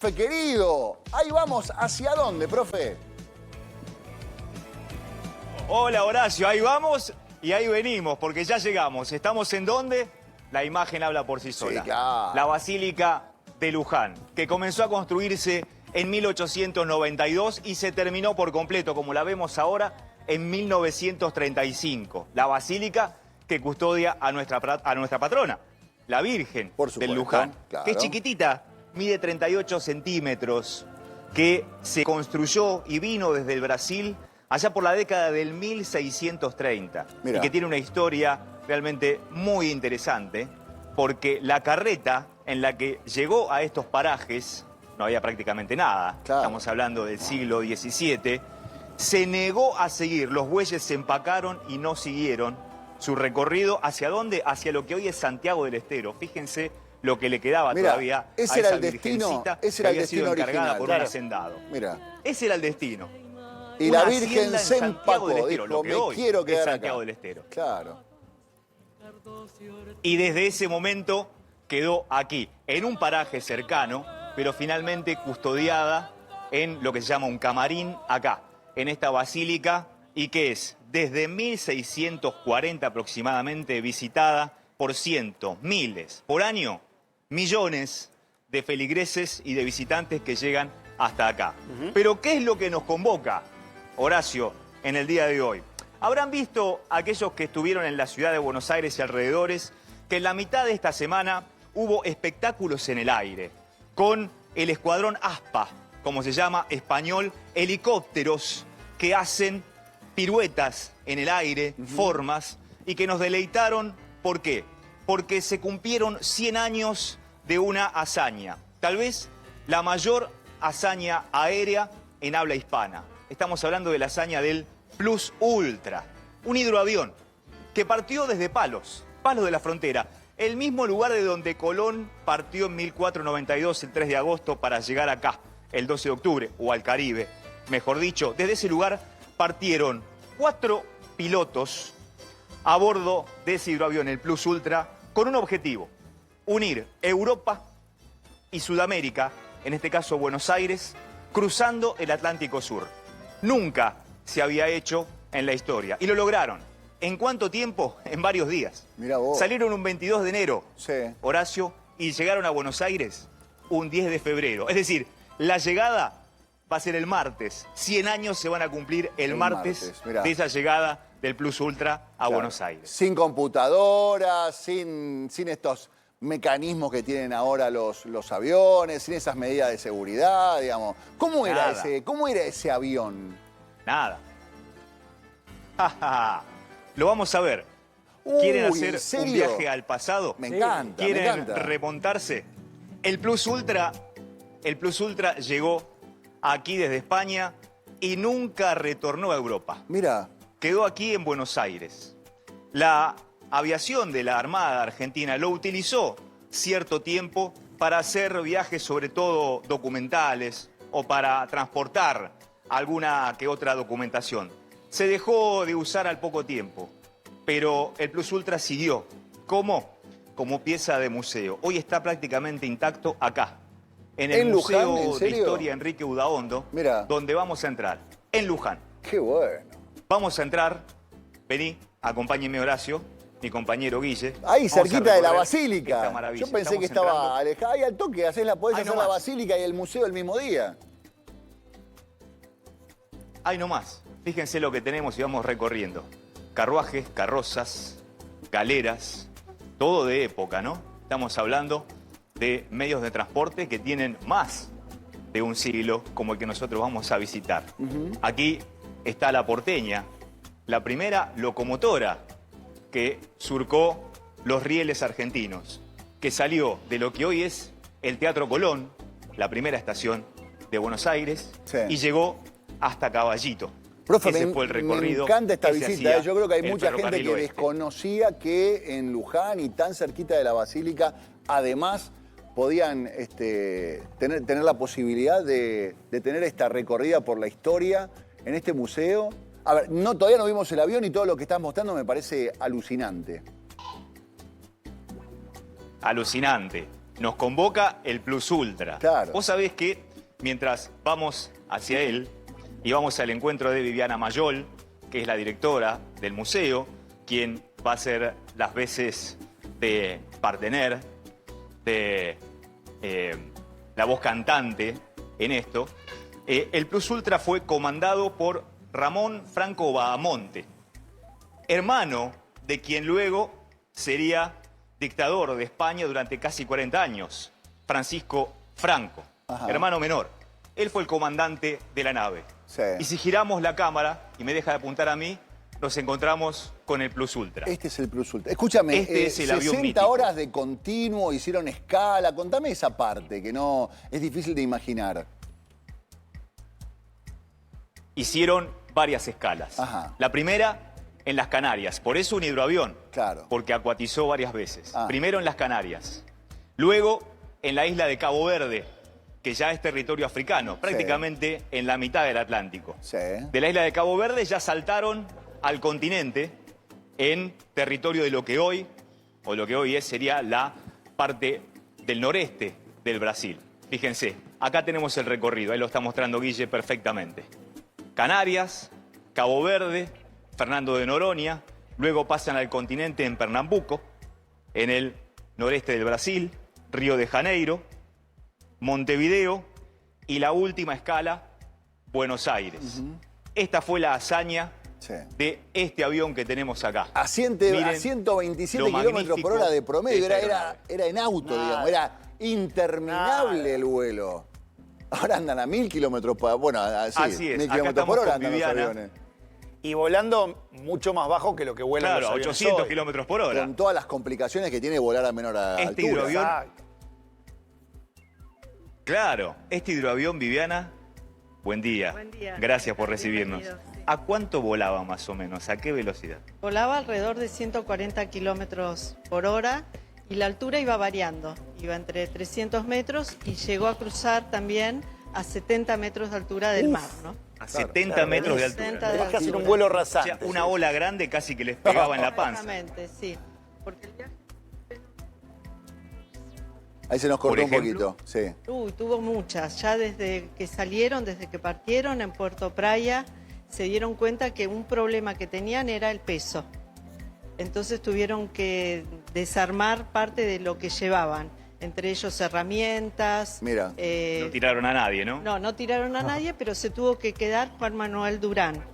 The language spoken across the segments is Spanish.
Profe querido, ahí vamos, ¿hacia dónde, profe? Hola Horacio, ahí vamos y ahí venimos, porque ya llegamos. ¿Estamos en dónde? La imagen habla por sí sola. Sí, claro. La Basílica de Luján, que comenzó a construirse en 1892 y se terminó por completo, como la vemos ahora, en 1935. La basílica que custodia a nuestra patrona, la Virgen Por supuesto, del Luján, claro. que es chiquitita, mide 38 centímetros, que se construyó y vino desde el Brasil allá por la década del 1630. Mirá. Y que tiene una historia realmente muy interesante, porque la carreta en la que llegó a estos parajes, no había prácticamente nada, Claro. estamos hablando del siglo XVII, se negó a seguir, los bueyes se empacaron y no siguieron su recorrido. ¿Hacia dónde? Hacia lo que hoy es Santiago del Estero. Fíjense lo que le quedaba Mirá, todavía ese a era esa el destino, virgencita ese que era el había sido destino encargada original, por claro. un hacendado. Mira. Ese era el destino. Y Una la Virgen hacienda en se Santiago del empacó, Estero, dijo, lo que me hoy quiero es quedar Santiago acá. del Estero. Claro. Y desde ese momento quedó aquí, en un paraje cercano, pero finalmente custodiada en lo que se llama un camarín acá, en esta basílica, y que es desde 1640 aproximadamente visitada por cientos, miles, por año, millones de feligreses y de visitantes que llegan hasta acá. Pero ¿qué es lo que nos convoca, Horacio, en el día de hoy? Habrán visto aquellos que estuvieron en la ciudad de Buenos Aires y alrededores que en la mitad de esta semana hubo espectáculos en el aire, con el escuadrón ASPA, como se llama español, helicópteros que hacen piruetas en el aire, formas, y que nos deleitaron. ¿Por qué? Porque se cumplieron 100 años de una hazaña, tal vez la mayor hazaña aérea en habla hispana. Estamos hablando de la hazaña del Plus Ultra, un hidroavión que partió desde Palos de la Frontera, el mismo lugar de donde Colón partió en 1492, el 3 de agosto, para llegar acá, el 12 de octubre, o al Caribe, mejor dicho. Desde ese lugar partieron 4 pilotos a bordo de ese hidroavión, el Plus Ultra, con un objetivo: unir Europa y Sudamérica, en este caso Buenos Aires, cruzando el Atlántico Sur. Nunca se había hecho en la historia. Y lo lograron. ¿En cuánto tiempo? En varios días. Mirá vos. Salieron un 22 de enero, Sí. Horacio, y llegaron a Buenos Aires un 10 de febrero. Es decir, la llegada va a ser el martes. 100 años se van a cumplir el martes mirá. de esa llegada del Plus Ultra a Claro. Buenos Aires. Sin computadoras, sin estos mecanismos que tienen ahora los aviones, sin esas medidas de seguridad, digamos. ¿Cómo era ese avión? Nada. Lo vamos a ver. ¿Quieren Uy, hacer ¿en un serio? viaje al pasado? Me encanta, ¿Quieren me encanta. remontarse? El Plus Ultra llegó aquí desde España y nunca retornó a Europa. Mira, Quedó aquí en Buenos Aires. La aviación de la Armada Argentina lo utilizó cierto tiempo para hacer viajes, sobre todo documentales, o para transportar alguna que otra documentación. Se dejó de usar al poco tiempo, pero el Plus Ultra siguió. ¿Cómo? Como pieza de museo. Hoy está prácticamente intacto acá, en el ¿En Luján? Museo ¿En de serio? Historia Enrique Udaondo, Mirá. donde vamos a entrar, en Luján. qué bueno. Vamos a entrar, vení, acompáñeme Horacio, mi compañero Guille. Ahí, Vamos a cerquita de la recorrer basílica. esta maravilla. Yo pensé que Estamos estaba entrando. alejada. Ahí al toque, podés Ahí hacer la nomás. basílica y el museo el mismo día. Ahí nomás, fíjense lo que tenemos y vamos recorriendo. Carruajes, carrozas, galeras, todo de época, ¿no? Estamos hablando de medios de transporte que tienen más de un siglo, como el que nosotros vamos a visitar. Aquí está la porteña, la primera locomotora que surcó los rieles argentinos, que salió de lo que hoy es el Teatro Colón, la primera estación de Buenos Aires, Sí. y llegó hasta Caballito. Profe, Ese me, fue el me recorrido encanta esta que se visita. hacía Yo creo que hay el mucha gente ferrocarril que oeste. desconocía que en Luján y tan cerquita de la basílica, además, podían tener la posibilidad de tener esta recorrida por la historia en este museo. A ver, todavía no vimos el avión y todo lo que estás mostrando me parece alucinante. Alucinante. nos convoca el Plus Ultra. Claro. Vos sabés que mientras vamos hacia él y vamos al encuentro de Viviana Mayol, que es la directora del museo, quien va a ser las veces de partener, de la voz cantante en esto, el Plus Ultra fue comandado por Ramón Franco Bahamonte, hermano de quien luego sería dictador de España durante casi 40 años, Francisco Franco, hermano menor. Él fue el comandante de la nave. Sí. Y si giramos la cámara, y me deja de apuntar a mí, nos encontramos con el Plus Ultra. Este es el Plus Ultra. Escúchame, Este es el avión 60 mítico. horas de continuo, hicieron escala. Contame esa parte, que no es difícil de imaginar. Hicieron varias escalas. Ajá. La primera en las Canarias, por eso un hidroavión. Claro. Porque acuatizó varias veces. Ah. Primero en las Canarias, luego en la isla de Cabo Verde, que ya es territorio africano, prácticamente en la mitad del Atlántico. Sí. De la isla de Cabo Verde ya saltaron al continente en territorio de lo que hoy sería la parte del noreste del Brasil. Fíjense, acá tenemos el recorrido, ahí lo está mostrando Guille perfectamente. Canarias, Cabo Verde, Fernando de Noronha, luego pasan al continente en Pernambuco, en el noreste del Brasil, Río de Janeiro, Montevideo y la última escala, Buenos Aires. Esta fue la hazaña de este avión que tenemos acá. A 127 kilómetros por hora de promedio, era en auto, digamos, era interminable el vuelo. Ahora andan a 1000 kilómetros por hora. Bueno, así es. 1000 Acá kilómetros por estamos hora con andan los Viviana. aviones. Y volando mucho más bajo que lo que vuelan Claro, los a aviones 800 hoy. kilómetros por hora. Con todas las complicaciones que tiene volar a menor altura. Este hidroavión, Exacto. claro, este hidroavión, Viviana, buen día. Buen día. Gracias por recibirnos. Bienvenido, sí. ¿A cuánto volaba más o menos? ¿A qué velocidad? Volaba alrededor de 140 kilómetros por hora y la altura iba variando. Iba entre 300 metros y llegó a cruzar también a 70 metros de altura del mar, ¿no? A 70 metros de altura. 70 de Tenés que hacer un altura. vuelo O rasante. sea, una ola grande casi que les pegaba en la panza. Exactamente, sí. Porque el viaje Ahí se nos cortó un Por ejemplo. poquito. Sí. tuvo muchas. Ya desde que salieron, desde que partieron en Puerto Praya, se dieron cuenta que un problema que tenían era el peso. Entonces tuvieron que desarmar parte de lo que llevaban, entre ellos herramientas. Mira. No tiraron a nadie, ¿no? No tiraron a nadie, pero se tuvo que quedar Juan Manuel Durán,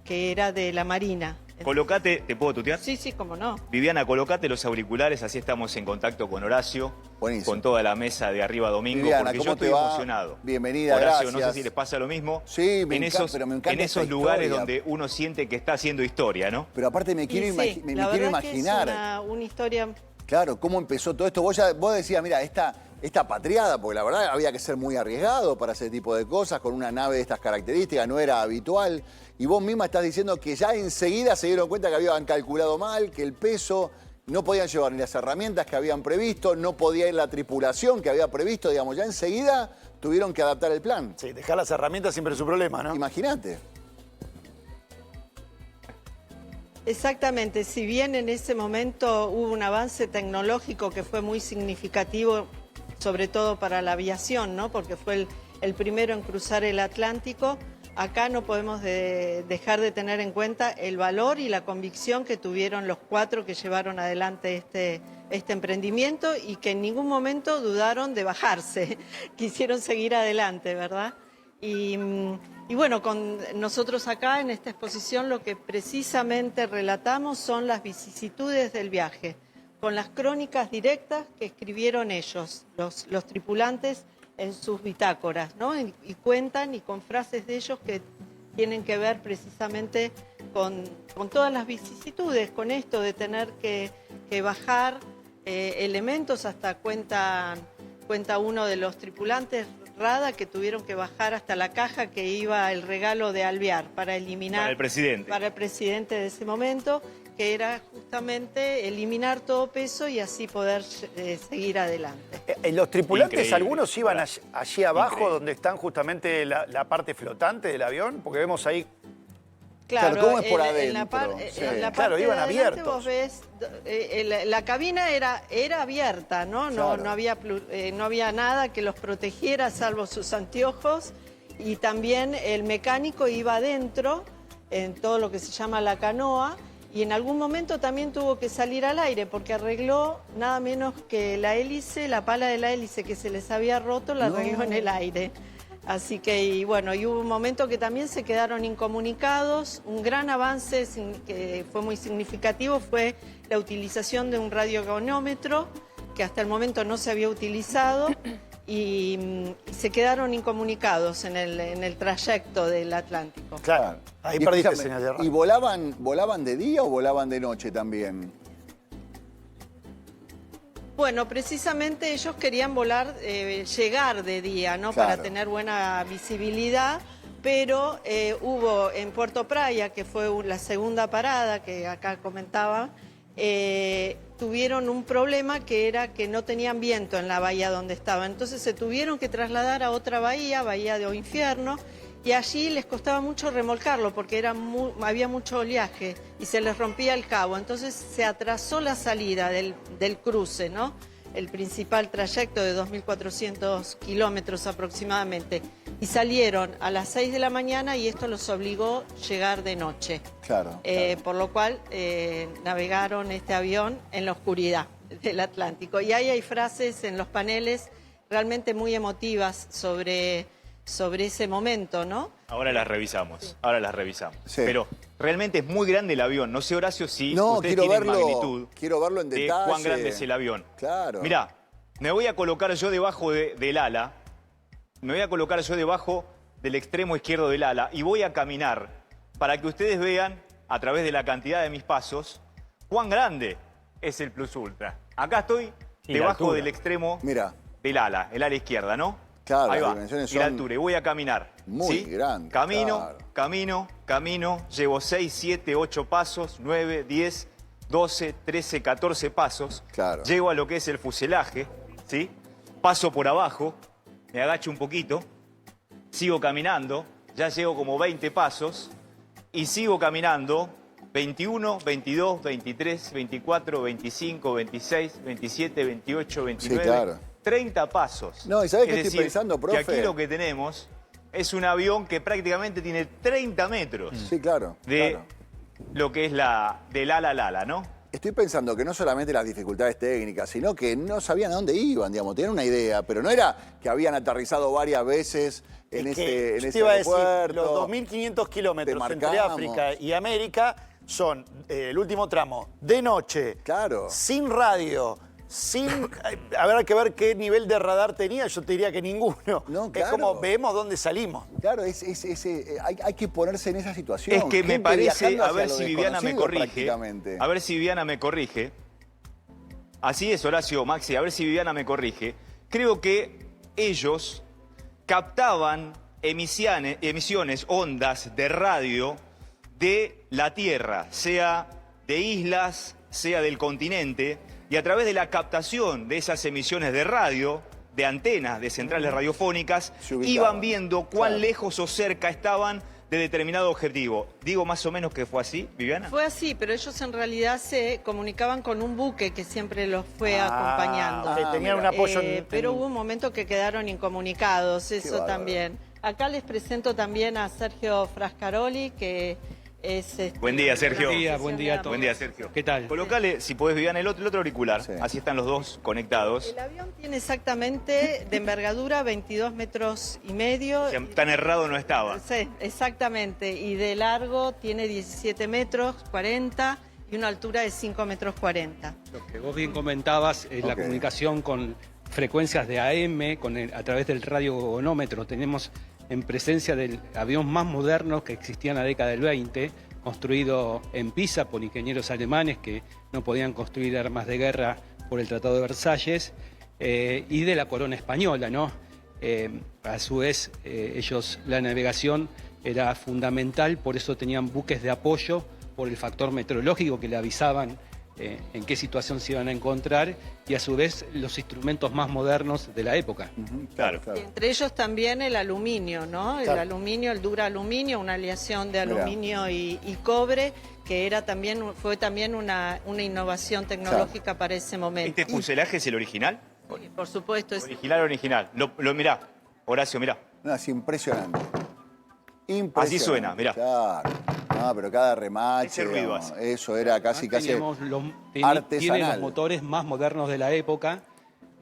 que era de la Marina. Colocate, ¿te puedo tutear? Sí, cómo no. Viviana, colocate los auriculares, así estamos en contacto con Horacio, Buenísimo. con toda la mesa de Arriba Domingo, Viviana, porque ¿cómo yo estoy te va? emocionado. Bienvenida, Horacio, gracias. no sé si les pasa lo mismo. Sí, en esos, pero me encanta en esta esos lugares historia. donde uno siente que está haciendo historia, ¿no? Pero aparte me quiero, Y sí, me la quiero verdad que imaginar. es una historia. Claro, ¿cómo empezó todo esto? Vos decías, mira, esta patriada, porque la verdad había que ser muy arriesgado para ese tipo de cosas, con una nave de estas características, no era habitual. Y vos misma estás diciendo que ya enseguida se dieron cuenta que habían calculado mal, que el peso, no podían llevar ni las herramientas que habían previsto, no podía ir la tripulación que había previsto, digamos, ya enseguida tuvieron que adaptar el plan. Sí, dejar las herramientas siempre es un problema, ¿no? Imagínate. Exactamente, si bien en ese momento hubo un avance tecnológico que fue muy significativo, sobre todo para la aviación, ¿no? Porque fue el primero en cruzar el Atlántico, acá no podemos dejar de tener en cuenta el valor y la convicción que tuvieron los 4 que llevaron adelante este emprendimiento y que en ningún momento dudaron de bajarse, quisieron seguir adelante, ¿verdad? Y bueno, con nosotros acá en esta exposición lo que precisamente relatamos son las vicisitudes del viaje, con las crónicas directas que escribieron ellos, los tripulantes, en sus bitácoras, ¿no? Y cuentan y con frases de ellos que tienen que ver precisamente con todas las vicisitudes, con esto de tener que bajar elementos, hasta cuenta uno de los tripulantes, Rada, que tuvieron que bajar hasta la caja que iba el regalo de Alvear para eliminar... Para el presidente. Para el presidente de ese momento, que era justamente eliminar todo peso y así poder seguir adelante. Los tripulantes, Increíble. algunos iban allí abajo, Increíble. donde están justamente la parte flotante del avión, porque vemos ahí... Claro, ¿cómo es por en adentro? la Sí. en la Claro, parte iban de adelante abiertos. vos ves, la cabina era abierta, ¿no? Claro. No había nada que los protegiera, salvo sus anteojos. Y también el mecánico iba adentro, en todo lo que se llama la canoa, y en algún momento también tuvo que salir al aire, porque arregló nada menos que la hélice, la pala de la hélice que se les había roto, la arregló en el aire. Así que, y bueno, y hubo un momento que también se quedaron incomunicados. Un gran avance que fue muy significativo fue la utilización de un radiogonómetro, que hasta el momento no se había utilizado, y se quedaron incomunicados en el trayecto del Atlántico. Claro, ahí Y perdiste escúchame, señal de radio. ¿y volaban de día o volaban de noche también? Bueno, precisamente ellos querían volar, llegar de día, ¿no? Claro. Para tener buena visibilidad, pero hubo en Puerto Praya, que fue la segunda parada que acá comentaba, tuvieron un problema que era que no tenían viento en la bahía donde estaban. Entonces se tuvieron que trasladar a otra bahía, Bahía de Infierno, y allí les costaba mucho remolcarlo porque había mucho oleaje y se les rompía el cabo. Entonces se atrasó la salida del cruce, ¿no? El principal trayecto de 2.400 kilómetros aproximadamente. Y salieron a las 6 de la mañana y esto los obligó a llegar de noche. Claro. Por lo cual navegaron este avión en la oscuridad del Atlántico. Y ahí hay frases en los paneles realmente muy emotivas sobre ese momento, ¿no? Ahora las revisamos, ahora las revisamos. Sí. Pero realmente es muy grande el avión. No sé, Horacio, si No, ustedes quiero tienen verlo, magnitud quiero verlo en de detalle. cuán grande es el avión. Claro. Mirá, me voy a colocar yo debajo del ala, me voy a colocar yo debajo del extremo izquierdo del ala y voy a caminar para que ustedes vean, a través de la cantidad de mis pasos, cuán grande es el Plus Ultra. Acá estoy Y la debajo altura. del extremo Mira, del ala, el ala izquierda, ¿no? Claro, Ahí las va, dimensiones y la son altura, y voy a caminar. muy ¿sí? grandes, Camino, claro. camino, llevo 6, 7, 8 pasos, 9, 10, 12, 13, 14 pasos. Claro. Llego a lo que es el fuselaje, ¿sí? Paso por abajo, me agacho un poquito, sigo caminando, ya llego como 20 pasos, y sigo caminando 21, 22, 23, 24, 25, 26, 27, 28, 29, Sí, claro. 30 pasos. No, ¿y sabés Es qué estoy decir, pensando, profe? que aquí lo que tenemos es un avión que prácticamente tiene 30 metros sí, claro. de claro. lo que es del ala al ala, ¿no? Estoy pensando que no solamente las dificultades técnicas, sino que no sabían a dónde iban, digamos, tenían una idea, pero no era que habían aterrizado varias veces en Es que ese yo te iba a decir, aeropuerto. los 2.500 kilómetros te entre marcamos. África y América son el último tramo de noche, Claro. sin radio, sin... Habrá que ver qué nivel de radar tenía, yo te diría que ninguno. No, Es claro. como vemos dónde salimos. Claro, hay que ponerse en esa situación. Es que me Gente parece, viajando a hacia ver lo si Viviana me desconocido corrige. prácticamente. A ver si Viviana me corrige. Así es, Horacio, Maxi, a ver si Viviana me corrige. Creo que ellos captaban emisiones, ondas de radio de la Tierra, sea de islas, sea del continente, y a través de la captación de esas emisiones de radio, de antenas, de centrales radiofónicas, Se ubicaban, iban viendo cuán claro. lejos o cerca estaban de determinado objetivo. Digo más o menos que fue así, Viviana. Fue así, pero ellos en realidad se comunicaban con un buque que siempre los fue acompañando. ok, tenían mira. un apoyo en... Pero hubo un momento que quedaron incomunicados, eso bárbaro. también. Acá les presento también a Sergio Frascaroli, que es... Buen día, Sergio. Buen día a todos. Buen día, Sergio. ¿Qué tal? Colocale, si podés, Viviana, el otro auricular. Sí. Así están los dos conectados. El avión tiene exactamente de envergadura 22 metros y medio. O sea, tan errado no estaba. Sí, exactamente. Y de largo tiene 17 metros 40 y una altura de 5 metros 40. Lo que vos bien comentabas es la Ok. comunicación con frecuencias de AM, a través del radiogonómetro. Tenemos en presencia del avión más moderno que existía en la década del 20, construido en Pisa por ingenieros alemanes que no podían construir armas de guerra por el Tratado de Versalles, y de la corona española, ¿no? A su vez, la navegación era fundamental, por eso tenían buques de apoyo por el factor meteorológico que le avisaban en qué situación se iban a encontrar y a su vez los instrumentos más modernos de la época. Claro. Y entre ellos también el aluminio, ¿no? El Claro. aluminio, el dura aluminio, una aleación de Mirá. aluminio y cobre, que fue también una innovación tecnológica para ese momento. ¿Este fuselaje es el original? Y por supuesto, es Original. Mirá, Horacio, mirá. No, es impresionante. Impresionante. Así suena, mirá. Claro. No, pero cada remache, Ese ruido digamos, hace. eso era casi Tiene artesanal. los motores más modernos de la época,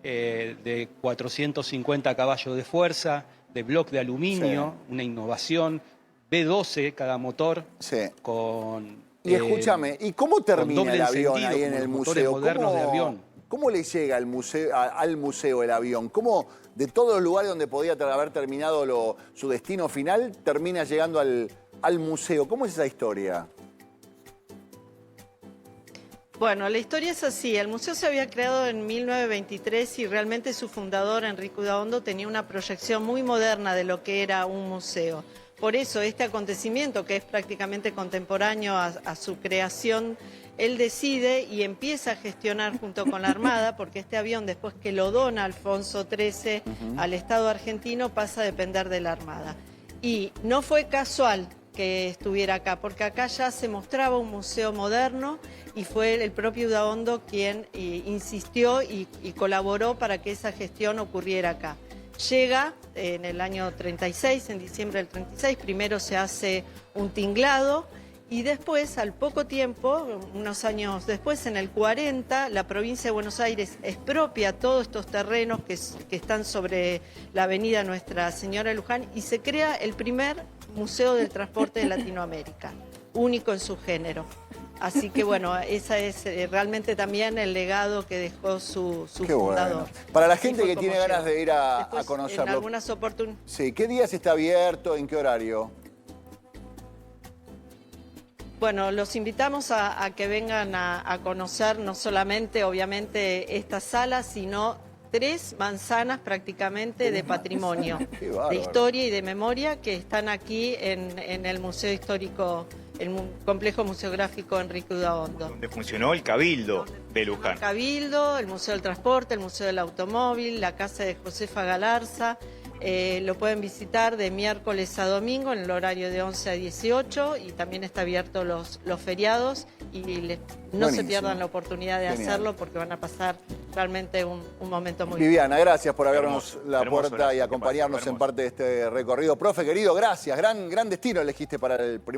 de 450 caballos de fuerza, de bloque de aluminio, una innovación, B12 cada motor, Sí. con... Y escúchame, ¿y cómo termina doble el avión encendido, ahí en como el los motores museo? modernos de avión. ¿Cómo le llega al museo el avión? ¿Cómo de todos los lugares donde podía haber terminado su destino final, termina llegando al museo? ¿Cómo es esa historia? Bueno, la historia es así. El museo se había creado en 1923 y realmente su fundador, Enrique Udaondo, tenía una proyección muy moderna de lo que era un museo. Por eso este acontecimiento, que es prácticamente contemporáneo a su creación, él decide y empieza a gestionar junto con la Armada, porque este avión, después que lo dona Alfonso XIII al Estado argentino, pasa a depender de la Armada. Y no fue casual que estuviera acá, porque acá ya se mostraba un museo moderno y fue el propio Udaondo quien insistió y colaboró para que esa gestión ocurriera acá. Llega en el año 36, en diciembre del 36, primero se hace un tinglado y después, al poco tiempo, unos años después, en el 40, la provincia de Buenos Aires expropia todos estos terrenos que están sobre la avenida Nuestra Señora de Luján y se crea el primer museo del transporte de Latinoamérica, único en su género. Así que bueno, ese es realmente también el legado que dejó su Qué fundador. bueno. Para la Así gente fue que como tiene ganas llegó. de ir a Después, conocerlo. en algunas oportunidades. Sí, ¿qué días está abierto? ¿En qué horario? Bueno, los invitamos a que vengan a conocer no solamente, obviamente, esta sala, sino 3 manzanas prácticamente de patrimonio, Qué bárbaro. de historia y de memoria que están aquí en el Museo Histórico, el Complejo Museográfico Enrique Udaondo. Donde funcionó el Cabildo de Luján. El Cabildo, el Museo del Transporte, el Museo del Automóvil, la Casa de Josefa Galarza. Lo pueden visitar de miércoles a domingo en el horario de 11 a 18 y también está abierto los feriados y no Buenísimo. se pierdan la oportunidad de Genial. hacerlo porque van a pasar realmente un momento muy Viviana, gracias por abrirnos Hermoso, la hermoso, puerta Horacio, y qué acompañarnos pasa, en hermoso. parte de este recorrido. Profe, querido, gracias. Gran destino elegiste para el primer